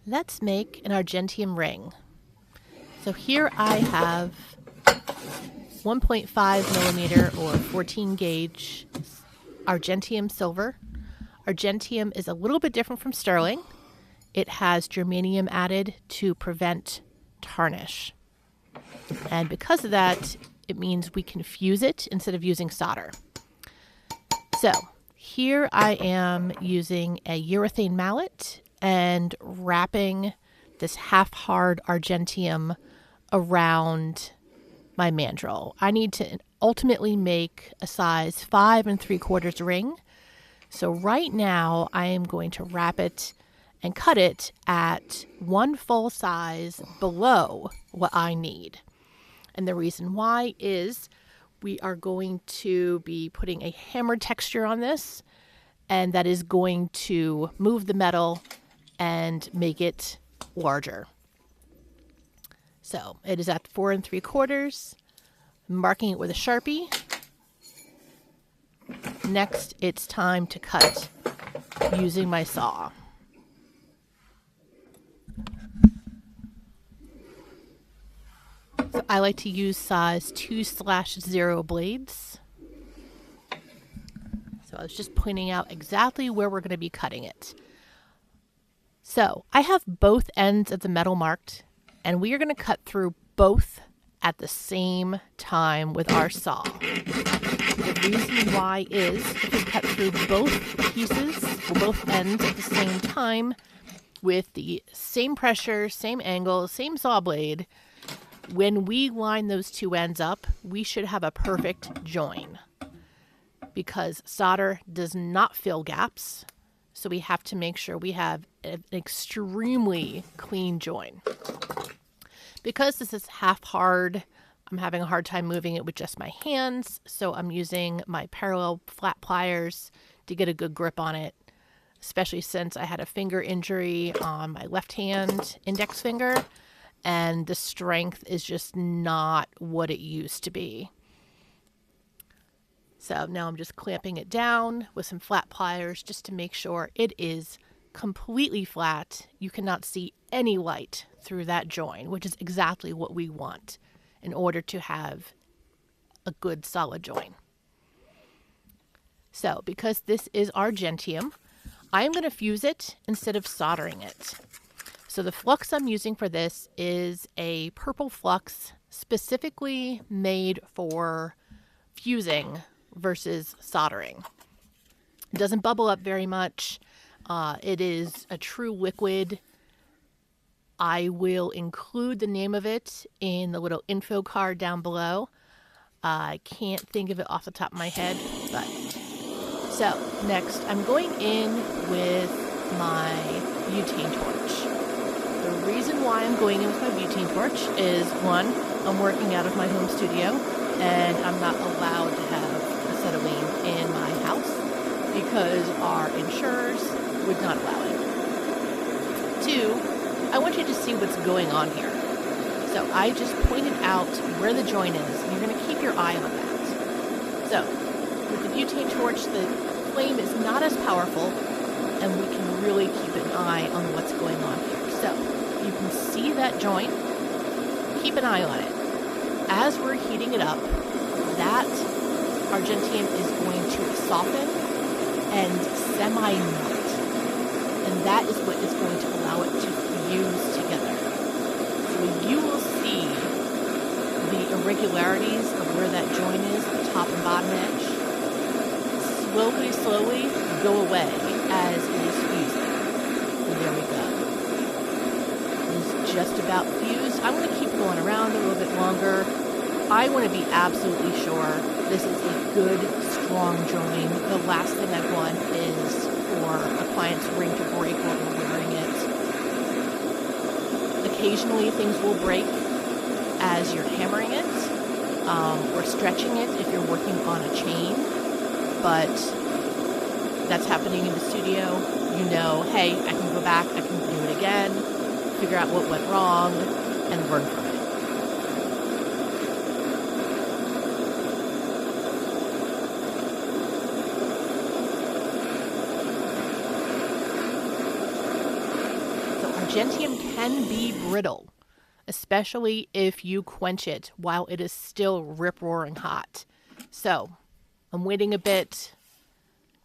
Let's make an Argentium ring. So here I have 1.5 millimeter or 14 gauge Argentium silver. Argentium is a little bit different from sterling. It has germanium added to prevent tarnish. And because of that, it means we can fuse it instead of using solder. So here I am using a urethane mallet and wrapping this half-hard Argentium around my mandrel. I need to ultimately make a size 5 3/4 ring. So right now I am going to wrap it and cut it at one full size below what I need. And the reason why is we are going to be putting a hammered texture on this, and that is going to move the metal and make it larger. So it is at 4 3/4, marking it with a Sharpie. Next, it's time to cut using my saw. So I like to use size 2/0 blades. So I was just pointing out exactly where we're going to be cutting it. So I have both ends of the metal marked, and we are going to cut through both at the same time with our saw. The reason why is if we cut through both pieces, or both ends at the same time with the same pressure, same angle, same saw blade, when we line those two ends up, we should have a perfect join, because solder does not fill gaps. So we have to make sure we have an extremely clean join. Because this is half hard, I'm having a hard time moving it with just my hands. So I'm using my parallel flat pliers to get a good grip on it, especially since I had a finger injury on my left hand index finger, and the strength is just not what it used to be. So now I'm just clamping it down with some flat pliers just to make sure it is completely flat. You cannot see any light through that join, which is exactly what we want in order to have a good solid join. So because this is Argentium, I am going to fuse it instead of soldering it. So the flux I'm using for this is a purple flux specifically made for fusing versus soldering. It doesn't bubble up very much. It is a true liquid. I will include the name of it in the little info card down below. I can't think of it off the top of my head, but so next I'm going in with my butane torch. The reason why I'm going in with my butane torch is, one, I'm working out of my home studio and I'm not allowed to have acetylene in my house because our insurers would not allow it. Two, I want you to see what's going on here. So I just pointed out where the joint is, and you're going to keep your eye on that. So with the butane torch, the flame is not as powerful, and we can really keep an eye on what's going on here. So you can see that joint. Keep an eye on it. As we're heating it up, that Argentium is going to soften and semi-melt. And that is what is going to allow it to fuse together. So you will see the irregularities of where that joint is, the top and bottom edge, slowly go away as it is fusing. And there we go. It is just about fused. I'm going to keep going around a little bit longer. I want to be absolutely sure this is a good, strong join. The last thing I want is for a client's ring to break while they're wearing it. Occasionally things will break as you're hammering it or stretching it if you're working on a chain, but that's happening in the studio. You know, hey, I can go back, I can do it again, figure out what went wrong, and learn from it. Argentium can be brittle, especially if you quench it while it is still rip-roaring hot. So I'm waiting a bit,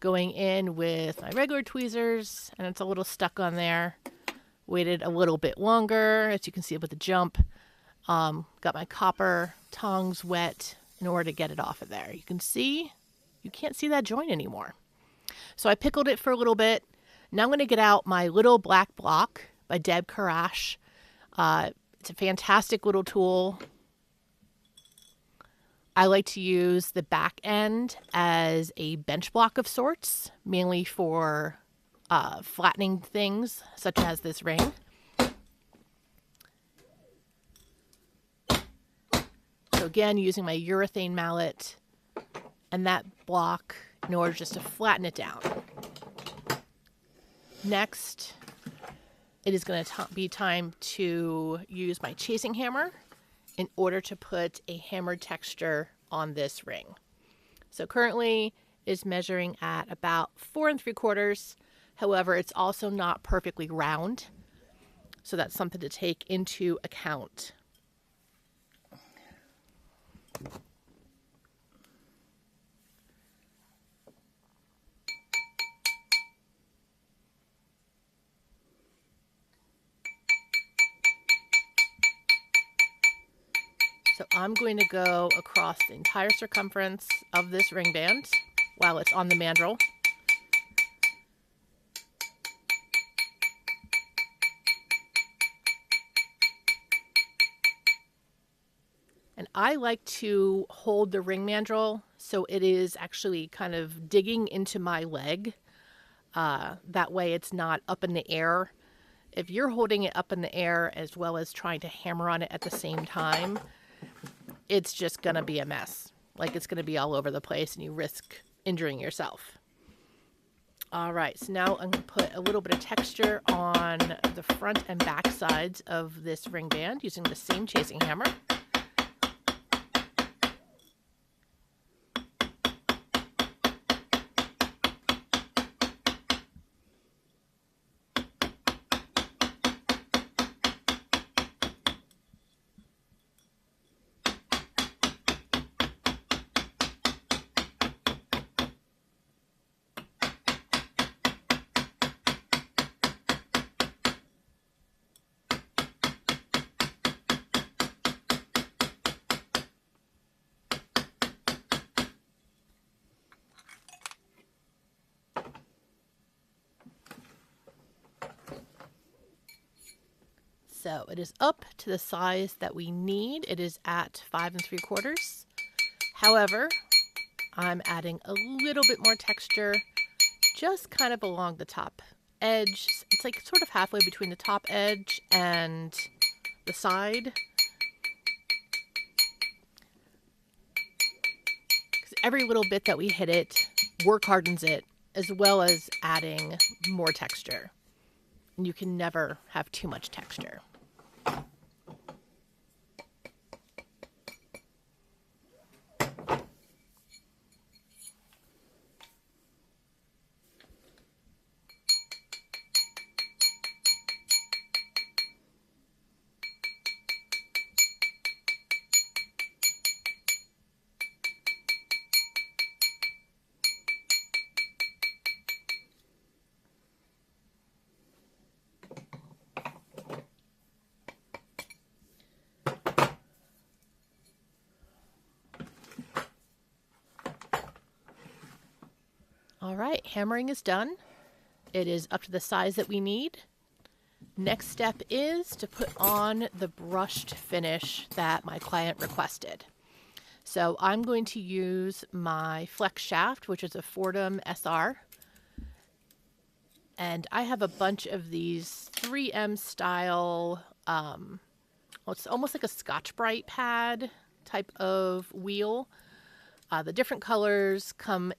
going in with my regular tweezers, and it's a little stuck on there. Waited a little bit longer, as you can see with the jump. Got my copper tongs wet in order to get it off of there. You can see, you can't see that joint anymore. So I pickled it for a little bit. Now I'm going to get out my little black block by Deb Karash. It's a fantastic little tool. I like to use the back end as a bench block of sorts, mainly for flattening things such as this ring. So again, using my urethane mallet and that block in order just to flatten it down. Next, it is going to be time to use my chasing hammer in order to put a hammered texture on this ring. So currently is measuring at about 4 3/4. However, it's also not perfectly round. So that's something to take into account. So I'm going to go across the entire circumference of this ring band while it's on the mandrel. And I like to hold the ring mandrel so it is actually kind of digging into my leg. That way it's not up in the air. If you're holding it up in the air as well as trying to hammer on it at the same time, it's just going to be a mess. Like, it's going to be all over the place and you risk injuring yourself. All right, so now I'm going to put a little bit of texture on the front and back sides of this ring band using the same chasing hammer. So it is up to the size that we need. It is at 5 3/4. However, I'm adding a little bit more texture just kind of along the top edge. It's like sort of halfway between the top edge and the side. Because every little bit that we hit it work hardens it, as well as adding more texture. And you can never have too much texture. All right, hammering is done. It is up to the size that we need. Next step is to put on the brushed finish that my client requested. So I'm going to use my flex shaft, which is a Fordham SR. And I have a bunch of these 3M style, well, it's almost like a Scotch-Brite pad type of wheel. The different colors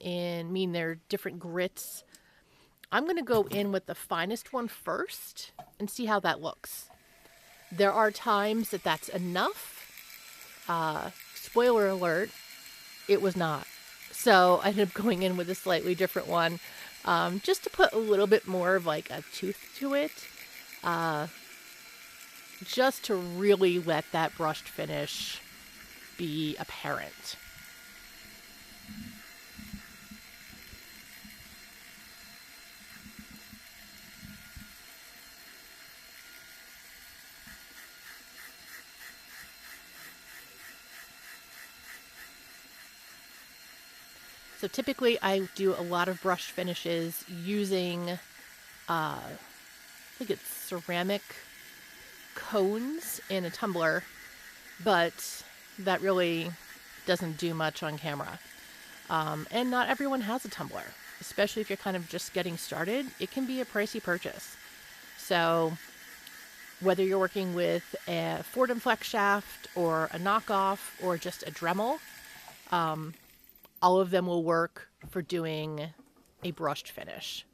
mean they're different grits. I'm going to go in with the finest one first and see how that looks. There are times that that's enough. Spoiler alert, it was not. So I ended up going in with a slightly different one, just to put a little bit more of like a tooth to it. just to really let that brushed finish be apparent. So typically I do a lot of brush finishes using, I think it's ceramic cones in a tumbler, but that really doesn't do much on camera. And not everyone has a tumbler, especially if you're kind of just getting started. It can be a pricey purchase. So whether you're working with a Ford and Flex shaft or a knockoff or just a Dremel, all of them will work for doing a brushed finish.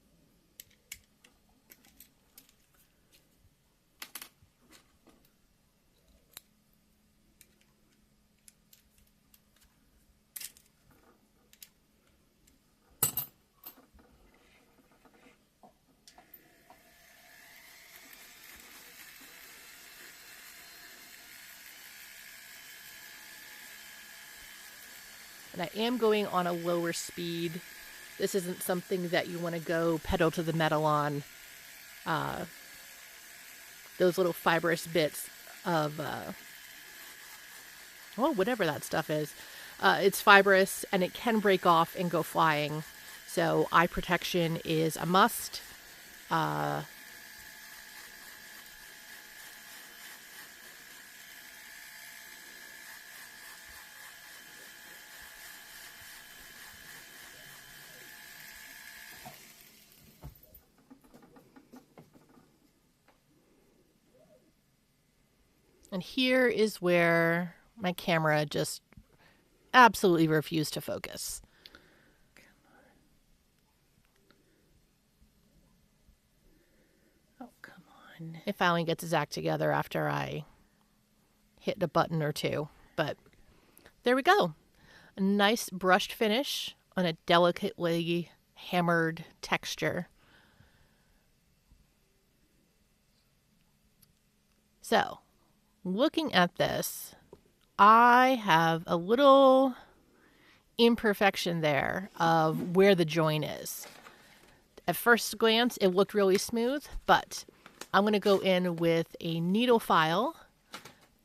And I am going on a lower speed. This isn't something that you want to go pedal to the metal on. Those little fibrous bits of, whatever that stuff is. It's fibrous and it can break off and go flying. So eye protection is a must. And here is where my camera just absolutely refused to focus. Oh, come on. It finally gets its act together after I hit a button or two. But there we go. A nice brushed finish on a delicately hammered texture. So, looking at this, I have a little imperfection there of where the join is. At first glance, it looked really smooth, but I'm going to go in with a needle file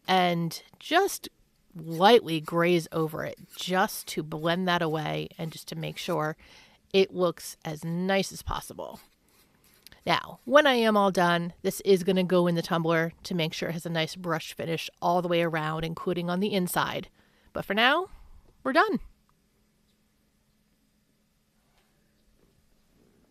and just lightly graze over it just to blend that away and just to make sure it looks as nice as possible. Now, when I am all done, this is going to go in the tumbler to make sure it has a nice brush finish all the way around, including on the inside. But for now, we're done.